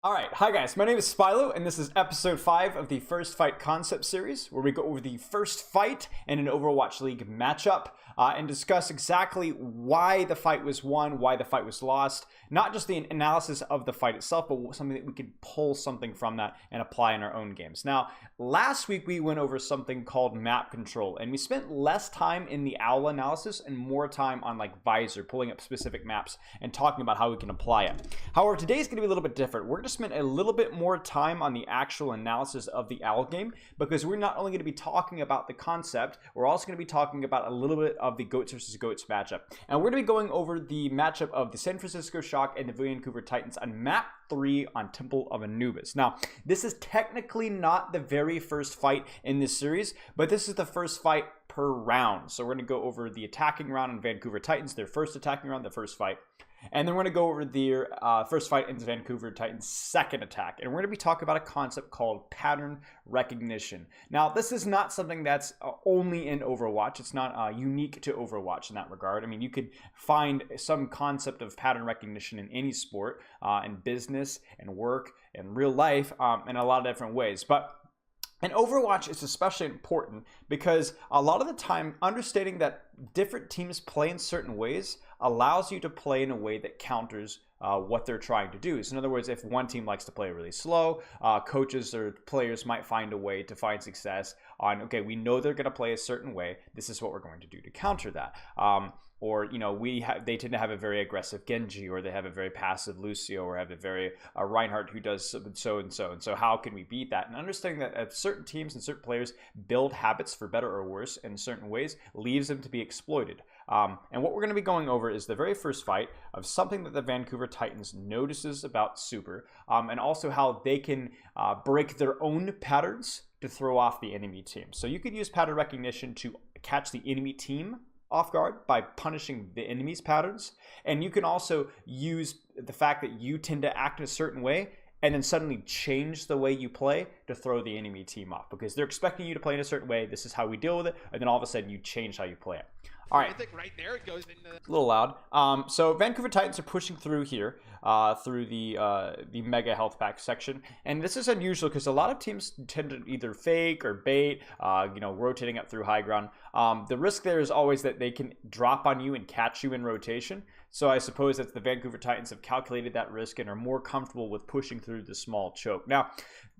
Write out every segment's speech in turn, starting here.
Alright, hi guys, my name is Spilo, and this is episode 5 of the First Fight concept series, where we go over the first fight in an Overwatch League matchup, and discuss exactly why the fight was won, why the fight was lost, not just the analysis of the fight itself, but something that we could pull something from that and apply in our own games. Now, last week we went over something called map control, and we spent less time in the OWL analysis and more time on like Visor, pulling up specific maps and talking about how we can apply it. However, today's going to be a little bit different. We're going to spend a little bit more time on the actual analysis of the OWL game, because we're not only going to be talking about the concept, we're also going to be talking about a little bit of the GOATs versus GOATs matchup. And we're going to be going over the matchup of the San Francisco Shock and the Vancouver Titans on map 3 on Temple of Anubis. Now, this is technically not the very first fight in this series, but this is the first fight per round. So we're going to go over the attacking round on Vancouver Titans, their first attacking round, the first fight. And then we're going to go over their first fight in the Vancouver Titans' second attack. And we're going to be talking about a concept called pattern recognition. Now, this is not something that's only in Overwatch. It's not unique to Overwatch in that regard. I mean, you could find some concept of pattern recognition in any sport, in business and work and real life, in a lot of different ways. But in Overwatch, it's especially important because a lot of the time, understanding that different teams play in certain ways allows you to play in a way that counters what they're trying to do. So in other words, if one team likes to play really slow, coaches or players might find a way to find success on, okay, we know they're going to play a certain way. This is what we're going to do to counter that. Or, you know, they tend to have a very aggressive Genji, or they have a very passive Lucio, or have a very Reinhardt who does so and so. And so how can we beat that? And understanding that certain teams and certain players build habits, for better or worse, in certain ways, leaves them to be exploited. And what we're going to be going over is the very first fight of something that the Vancouver Titans notices about Super, and also how they can break their own patterns to throw off the enemy team. So you could use pattern recognition to catch the enemy team off guard by punishing the enemy's patterns. And you can also use the fact that you tend to act in a certain way and then suddenly change the way you play to throw the enemy team off, because they're expecting you to play in a certain way. This is how we deal with it. And then all of a sudden you change how you play it. All right. Right there, it goes into a little loud. So Vancouver Titans are pushing through here, through the mega health pack section, and this is unusual because a lot of teams tend to either fake or bait, rotating up through high ground. The risk there is always that they can drop on you and catch you in rotation. So I suppose that the Vancouver Titans have calculated that risk and are more comfortable with pushing through the small choke. Now,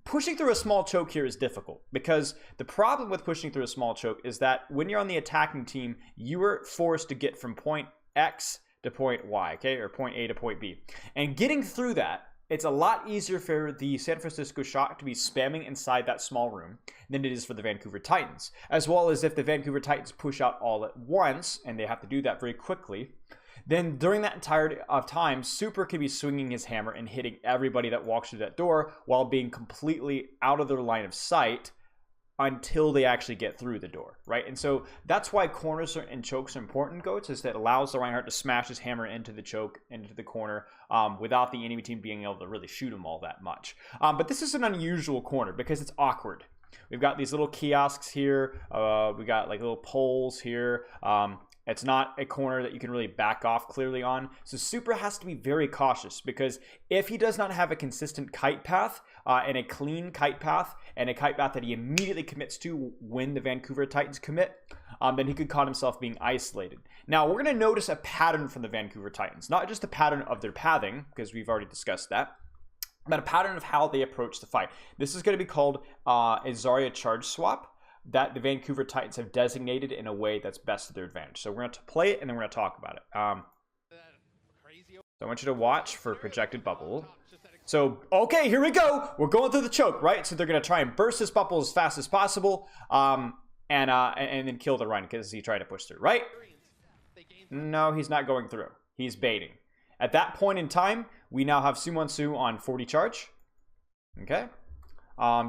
pushing through a small choke here is difficult, because the problem with pushing through a small choke is that when you're on the attacking team, you are forced to get from point X to point Y, okay, or point A to point B. And getting through that, it's a lot easier for the San Francisco Shock to be spamming inside that small room than it is for the Vancouver Titans. As well as if the Vancouver Titans push out all at once, and they have to do that very quickly, then during that entire time, Super can be swinging his hammer and hitting everybody that walks through that door while being completely out of their line of sight until they actually get through the door, right? And so that's why corners and chokes are important, GOATs, is that allows the Reinhardt to smash his hammer into the choke, into the corner, without the enemy team being able to really shoot him all that much. But this is an unusual corner because it's awkward. We've got these little kiosks here. We got like little poles here. It's not a corner that you can really back off clearly on. So Super has to be very cautious, because if he does not have a consistent kite path, and a clean kite path, and a kite path that he immediately commits to when the Vancouver Titans commit, then he could caught himself being isolated. Now, we're going to notice a pattern from the Vancouver Titans. Not just a pattern of their pathing, because we've already discussed that, but a pattern of how they approach the fight. This is going to be called a Zarya charge swap that the Vancouver Titans have designated in a way that's best to their advantage. So we're going to play it, and then we're going to talk about it. So I want you to watch for projected bubble. So, okay, here we go. We're going through the choke, right? So they're going to try and burst this bubble as fast as possible, and then kill the Rhino because he tried to push through, right? No, he's not going through. He's baiting. At that point in time, we now have Sumonsu on 40 charge. Okay.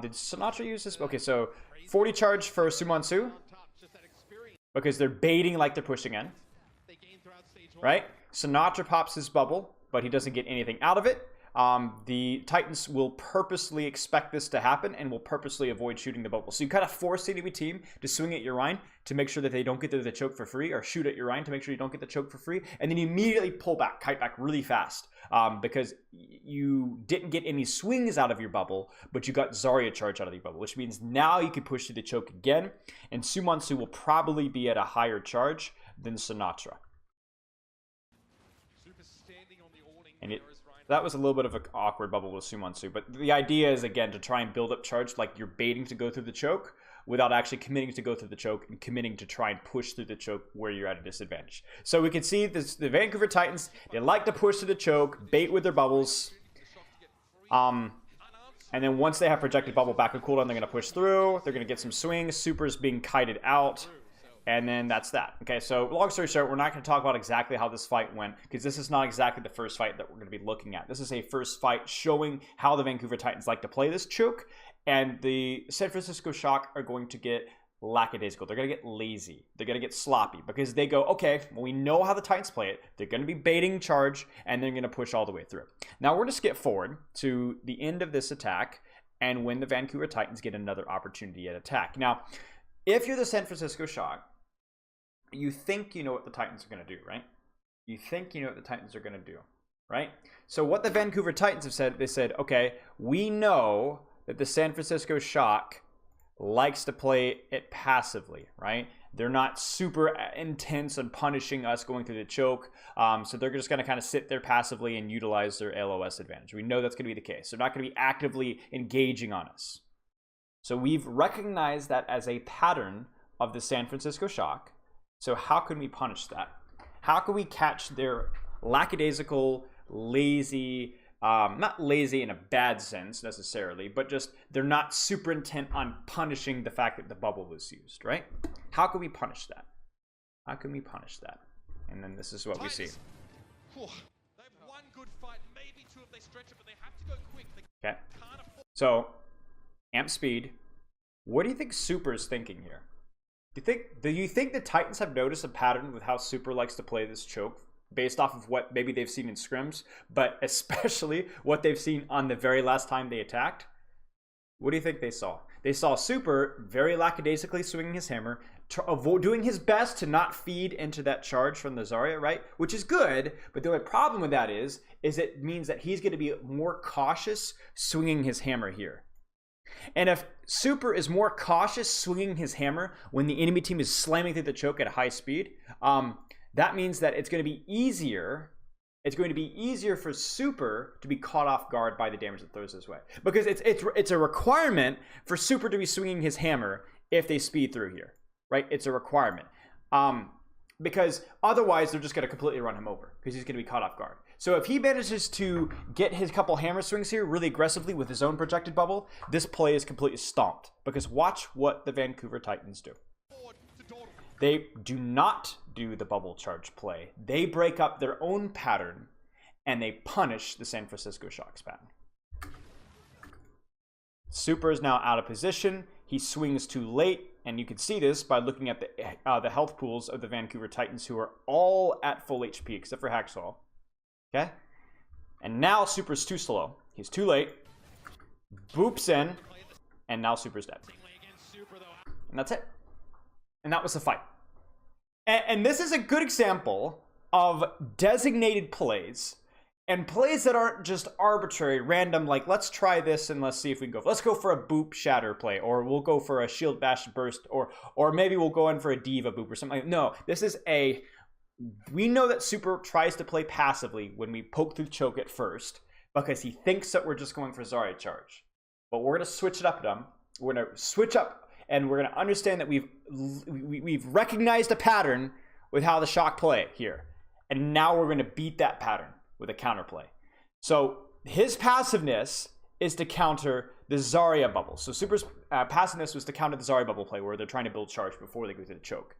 Did Sinatra use this? Okay, so 40 charge for Sumonsu, because they're baiting like they're pushing in, right? Sinatra pops his bubble, but he doesn't get anything out of it. the Titans will purposely expect this to happen and will purposely avoid shooting the bubble. So you kind of force the enemy team to swing at your Rhine to make sure that they don't get the choke for free, or shoot at your Rhine to make sure you don't get the choke for free, and then you immediately pull back, kite back really fast, because you didn't get any swings out of your bubble, but you got Zarya charge out of your bubble, which means now you can push through the choke again, and Sumonsu will probably be at a higher charge than Sinatra. And that was a little bit of an awkward bubble with Sumonsu, but the idea is, again, to try and build up charge like you're baiting to go through the choke without actually committing to go through the choke and committing to try and push through the choke where you're at a disadvantage. So we can see this, the Vancouver Titans, they like to push through the choke, bait with their bubbles. And then once they have projected bubble back on cooldown, they're going to push through. They're going to get some swings. Super's being kited out. And then that's that. Okay, so long story short, we're not going to talk about exactly how this fight went, because this is not exactly the first fight that we're going to be looking at. This is a first fight showing how the Vancouver Titans like to play this choke, and the San Francisco Shock are going to get lackadaisical. They're going to get lazy. They're going to get sloppy, because they go, okay, well, we know how the Titans play it. They're going to be baiting charge, and they're going to push all the way through. Now, we're going to skip forward to the end of this attack, and when the Vancouver Titans get another opportunity at attack. Now, if you're the San Francisco Shock, you think you know what the Titans are going to do, right? You think you know what the Titans are going to do, right? So what the Vancouver Titans have said, they said, okay, we know that the San Francisco Shock likes to play it passively, right? They're not super intense on punishing us going through the choke, so they're just going to kind of sit there passively and utilize their LOS advantage. We know that's going to be the case. They're not going to be actively engaging on us. So we've recognized that as a pattern of the San Francisco Shock. So how can we punish that? How can we catch their lackadaisical, lazy, not lazy in a bad sense necessarily, but just they're not super intent on punishing the fact that the bubble was used, right? How can we punish that? How can we punish that? And then this is what we see. They've one good fight, maybe two if they stretch it, but they have to go quick. Okay. So, amp speed. What do you think Super is thinking here? Do you think the Titans have noticed a pattern with how Super likes to play this choke based off of what maybe they've seen in scrims, but especially what they've seen on the very last time they attacked? What do you think they saw? They saw Super very lackadaisically swinging his hammer, doing his best to not feed into that charge from the Zarya, right? Which is good, but the only problem with that is it means that he's going to be more cautious swinging his hammer here. And if Super is more cautious swinging his hammer when the enemy team is slamming through the choke at a high speed, that means that it's going to be easier. It's going to be easier for Super to be caught off guard by the damage that throws his way, because it's a requirement for Super to be swinging his hammer if they speed through here, right? It's a requirement, because otherwise they're just going to completely run him over because he's going to be caught off guard. So if he manages to get his couple hammer swings here really aggressively with his own projected bubble, this play is completely stomped, because watch what the Vancouver Titans do. They do not do the bubble charge play. They break up their own pattern and they punish the San Francisco Shock's pattern. Super is now out of position. He swings too late, and you can see this by looking at the health pools of the Vancouver Titans, who are all at full HP except for Hacksaw. Okay? And now Super's too slow. He's too late. Boops in. And now Super's dead. And that's it. And that was the fight. And this is a good example of designated plays. And plays that aren't just arbitrary, random, like, let's try this and let's see if we can go. Let's go for a boop shatter play. Or we'll go for a shield bash burst. Or maybe we'll go in for a diva boop or something like that. No, this is a... We know that Super tries to play passively when we poke through choke at first, because he thinks that we're just going for Zarya charge. But we're going to switch it up, Dumb. We're going to switch up, and we're going to understand that we've recognized a pattern with how the Shock play here. And now we're going to beat that pattern with a counterplay. So his passiveness is to counter the Zarya bubble. So Super's passiveness was to counter the Zarya bubble play, where they're trying to build charge before they go through the choke.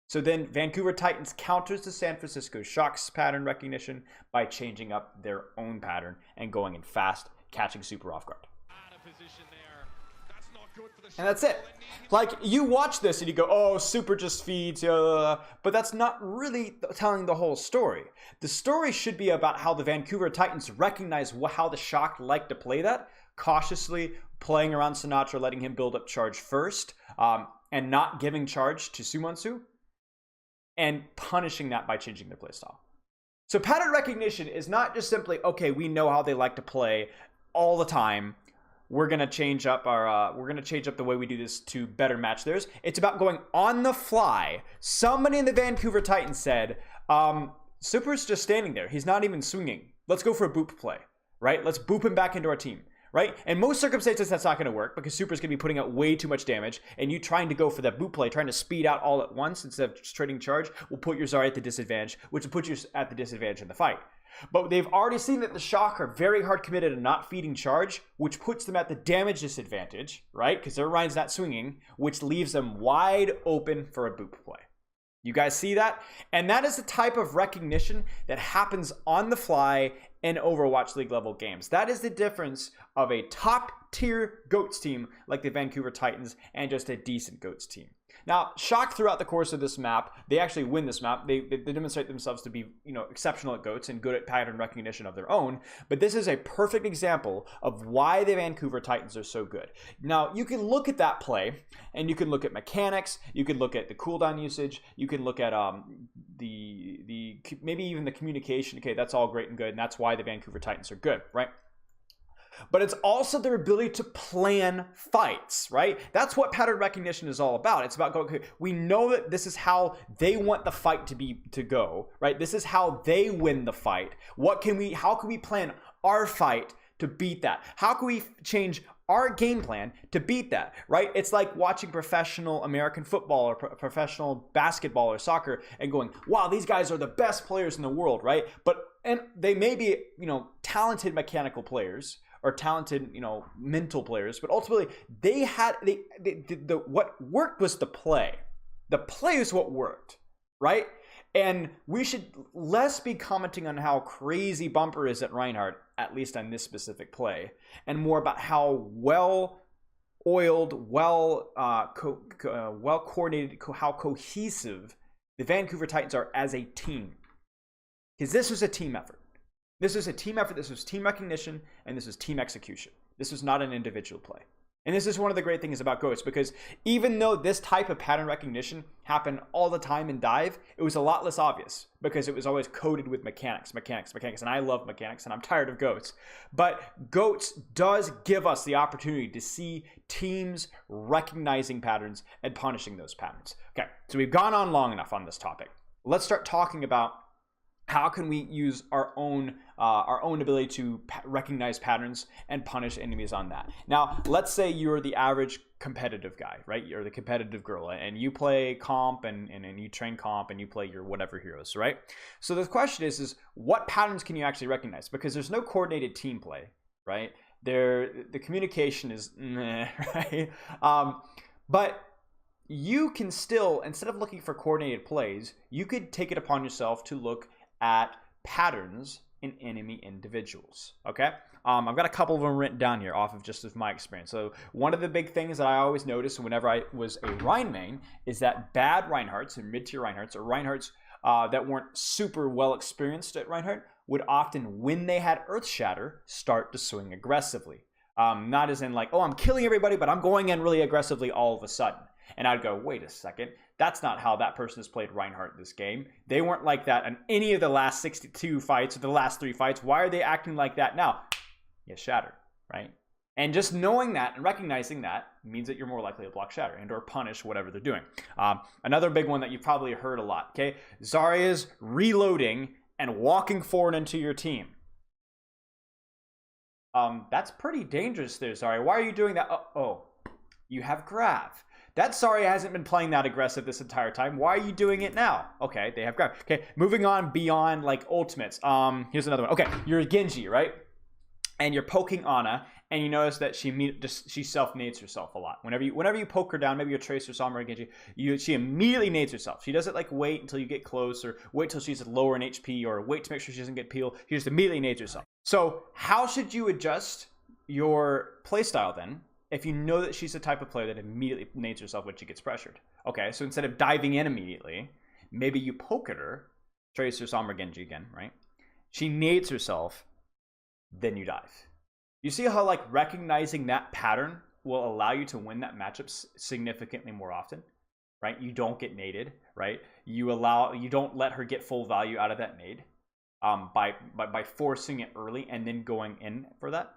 So then Vancouver Titans counters the San Francisco Shock's pattern recognition by changing up their own pattern and going in fast, catching Super off guard. Out of position there. That's not And that's it. Like, you watch this and you go, oh, Super just feeds, but that's not really telling the whole story. The story should be about how the Vancouver Titans recognize how the Shock like to play that, cautiously playing around Sinatraa, letting him build up charge first, and not giving charge to Sumonsu, and punishing that by changing their playstyle. So pattern recognition is not just simply, okay, we know how they like to play all the time, we're gonna change up the way we do this to better match theirs. It's about going on the fly. Somebody in the Vancouver Titans said, Super's just standing there. He's not even swinging. Let's go for a boop play, right? Let's boop him back into our team, right? In most circumstances, that's not gonna work because Super's gonna be putting out way too much damage, and you trying to go for that boop play, trying to speed out all at once instead of just trading charge, will put your Zarya at the disadvantage, which will put you at the disadvantage in the fight. But they've already seen that the Shock are very hard committed to not feeding charge, which puts them at the damage disadvantage, right? Because their Ryan's not swinging, which leaves them wide open for a boop play. You guys see that? And that is the type of recognition that happens on the fly in Overwatch League level games. That is the difference of a top tier GOATS team like the Vancouver Titans and just a decent GOATS team. Now, Shock throughout the course of this map, they actually win this map. They demonstrate themselves to be, exceptional at GOATS and good at pattern recognition of their own. But this is a perfect example of why the Vancouver Titans are so good. Now, you can look at that play, and you can look at mechanics. You can look at the cooldown usage. You can look at maybe even the communication. Okay, that's all great and good, and that's why the Vancouver Titans are good, right? But it's also their ability to plan fights, right? That's what pattern recognition is all about. It's about going, okay, we know that this is how they want the fight to go, right? This is how they win the fight. How can we plan our fight to beat that? How can we change our game plan to beat that, right? It's like watching professional American football or professional basketball or soccer and going, wow, these guys are the best players in the world, right? And they may be, talented mechanical players, or talented, mental players, but ultimately what worked was the play. The play is what worked, right? And we should less be commenting on how crazy Bumper is at Reinhardt, at least on this specific play, and more about how well-oiled, well-coordinated, how cohesive the Vancouver Titans are as a team. Because this was a team effort. This was a team effort, this was team recognition, and this was team execution. This was not an individual play. And this is one of the great things about GOATS, because even though this type of pattern recognition happened all the time in Dive, it was a lot less obvious because it was always coded with mechanics. And I love mechanics, and I'm tired of GOATS. But GOATS does give us the opportunity to see teams recognizing patterns and punishing those patterns. Okay, so we've gone on long enough on this topic. Let's start talking about how can we use our own ability to recognize patterns and punish enemies on that? Now, let's say you're the average competitive guy, right? You're the competitive girl, and you play comp and you train comp and you play your whatever heroes, right? So the question is what patterns can you actually recognize? Because there's no coordinated team play, right? The communication is meh, right? But you can still, instead of looking for coordinated plays, you could take it upon yourself to look at patterns in enemy individuals, okay? I've got a couple of them written down here off of my experience. So one of the big things that I always noticed whenever I was a Rein main is that bad Reinhardts or mid-tier Reinhardts or Reinhardts that weren't super well experienced at Reinhardt would often, when they had Earth Shatter, start to swing aggressively. Not as in like, oh, I'm killing everybody, but I'm going in really aggressively all of a sudden. And I'd go, wait a second, that's not how that person has played Reinhardt this game. They weren't like that in any of the last 62 fights or the last 3 fights. Why are they acting like that now? You Shatter, right? And just knowing that and recognizing that means that you're more likely to block Shatter and or punish whatever they're doing. Another big one that you've probably heard a lot, okay? Zarya's reloading and walking forward into your team. That's pretty dangerous there, Zarya. Why are you doing that? Oh, you have Grav. That Zarya hasn't been playing that aggressive this entire time. Why are you doing it now? Okay, they have Grav. Okay, moving on beyond like ultimates. Here's another one. Okay, you're a Genji, right? And you're poking Ana, and you notice that she self-nades herself a lot. Whenever you poke her down, maybe you're Tracer, Sombra, or Genji, she immediately nades herself. She doesn't like wait until you get close, or wait till she's lower in HP, or wait to make sure she doesn't get peel. She just immediately nades herself. So how should you adjust your playstyle then if you know that she's the type of player that immediately nades herself when she gets pressured. Okay, so instead of diving in immediately, maybe you poke at her, Tracer, Sombra, Genji again, right? She nades herself, then you dive. You see how like recognizing that pattern will allow you to win that matchup significantly more often, right? You don't get naded, right? You don't let her get full value out of that nade by forcing it early and then going in for that.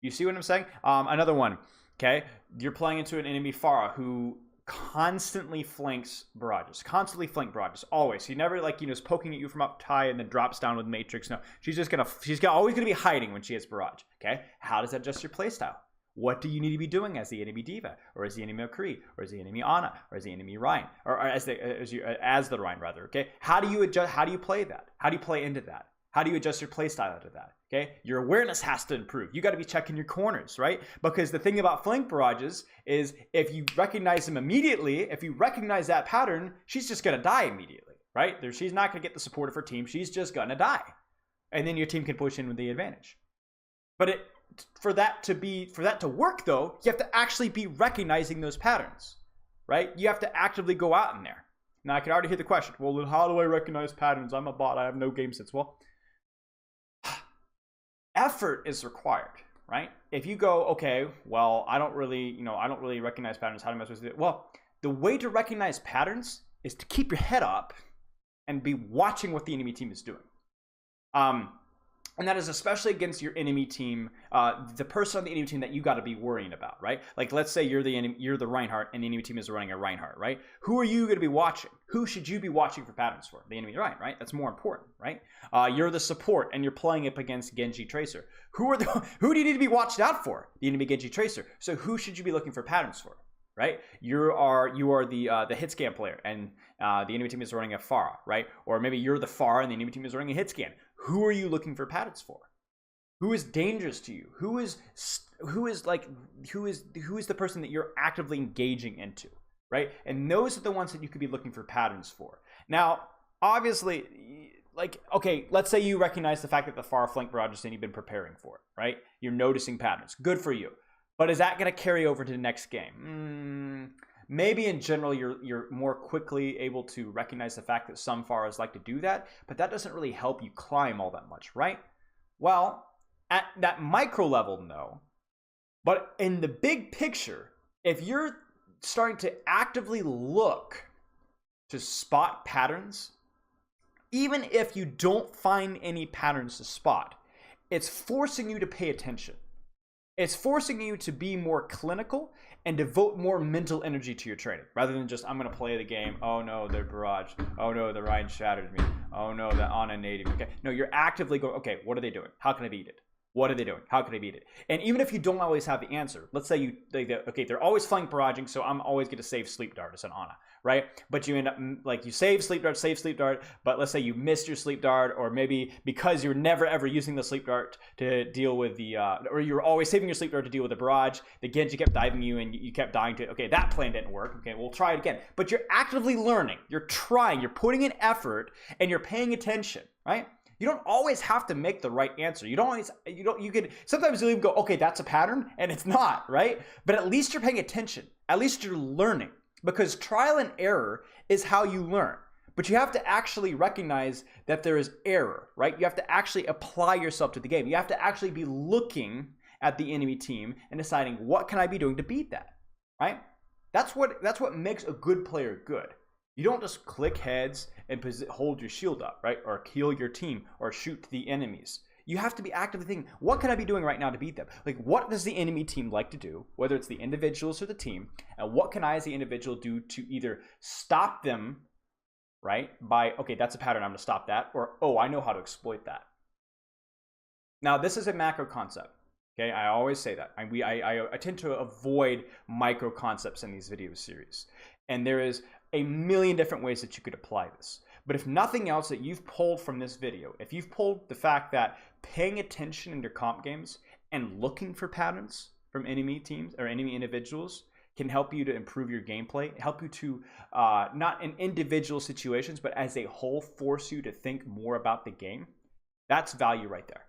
You see what I'm saying? Another one, okay? You're playing into an enemy Pharah who constantly flanks barrages, always. He never like, is poking at you from up high and then drops down with Matrix. No, she's always gonna be hiding when she hits barrage. Okay, how does that adjust your playstyle? What do you need to be doing as the enemy diva, or as the enemy McCree, or as the enemy Ana, or as the enemy Ryan, or as the Ryan rather? Okay, how do you adjust? How do you play that? How do you play into that? How do you adjust your playstyle into that? Okay, your awareness has to improve. You got to be checking your corners, right? Because the thing about flank barrages is if you recognize them immediately, if you recognize that pattern, she's just gonna die immediately, right? She's not gonna get the support of her team. She's just gonna die, and then your team can push in with the advantage. But for that to work though, you have to actually be recognizing those patterns, right? You have to actively go out in there. Now I can already hear the question. Well, then how do I recognize patterns? I'm a bot. I have no game sense. Well, effort is required, right? If you go, okay, well, I don't really recognize patterns. How am I supposed to do it? Well, the way to recognize patterns is to keep your head up and be watching what the enemy team is doing. And that is especially against your enemy team, the person on the enemy team that you got to be worrying about, right? Like, let's say you're the Reinhardt, and the enemy team is running a Reinhardt, right? Who are you going to be watching? Who should you be watching for patterns for? The enemy Reinhardt, right? That's more important, right? You're the support, and you're playing up against Genji Tracer. Who do you need to be watched out for? The enemy Genji Tracer. So who should you be looking for patterns for? Right? You are the hit scan player, and the enemy team is running a Pharah, right? Or maybe you're the Pharah and the enemy team is running a hit scan. Who are you looking for patterns for? Who is dangerous to you? Who is the person that you're actively engaging into, right? And those are the ones that you could be looking for patterns for. Now, obviously, like, okay, let's say you recognize the fact that the Pharah flank barrage and you've been preparing for it, right? You're noticing patterns. Good for you. But is that going to carry over to the next game? Maybe in general, you're more quickly able to recognize the fact that some Pharahs like to do that, but that doesn't really help you climb all that much, right? Well, at that micro level, no. But in the big picture, if you're starting to actively look to spot patterns, even if you don't find any patterns to spot, it's forcing you to pay attention. It's forcing you to be more clinical and devote more mental energy to your training rather than just, I'm going to play the game. Oh no, they're barrage. Oh no, the Ryan shattered me. Oh no, the Ana native. Okay. No, you're actively going, okay, what are they doing? How can I beat it? What are they doing? How can I beat it? And even if you don't always have the answer, let's say they're always flank barraging, so I'm always going to save Sleep Dart as an Ana, right? But you end up, like, you save Sleep Dart, but let's say you missed your Sleep Dart, or maybe because you're never ever using the Sleep Dart to deal with the, or you're always saving your Sleep Dart to deal with the barrage, the Genji kept diving you and you kept dying to it. Okay, that plan didn't work. Okay, we'll try it again. But you're actively learning, you're trying, you're putting in effort, and you're paying attention, right? You don't always have to make the right answer. You could, sometimes you'll even go, okay, that's a pattern, and it's not, right? But at least you're paying attention. At least you're learning, because trial and error is how you learn. But you have to actually recognize that there is error, right? You have to actually apply yourself to the game. You have to actually be looking at the enemy team and deciding, what can I be doing to beat that, right? That's what makes a good player good. You don't just click heads and hold your shield up, right? Or kill your team or shoot the enemies. You have to be actively thinking, what can I be doing right now to beat them? Like, what does the enemy team like to do, whether it's the individuals or the team, and what can I as the individual do to either stop them, right? By, okay, that's a pattern, I'm gonna stop that, or, oh, I know how to exploit that. Now, this is a macro concept. Okay, I always say that. I tend to avoid micro concepts in these video series. And there is a million different ways that you could apply this. But if nothing else that you've pulled from this video, if you've pulled the fact that paying attention in your comp games and looking for patterns from enemy teams or enemy individuals can help you to improve your gameplay, help you to, not in individual situations, but as a whole, force you to think more about the game, that's value right there.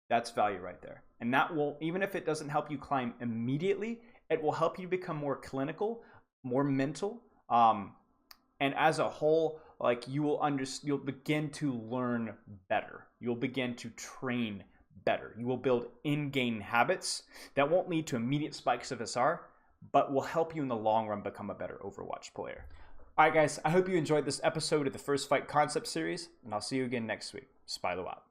That's value right there. And that will, even if it doesn't help you climb immediately, It will help you become more clinical, more mental, and as a whole, like you'll begin to learn better. You'll begin to train better. You will build in-game habits that won't lead to immediate spikes of SR, but will help you in the long run become a better Overwatch player. All right, guys, I hope you enjoyed this episode of the First Fight Concept Series, and I'll see you again next week. Spilo out.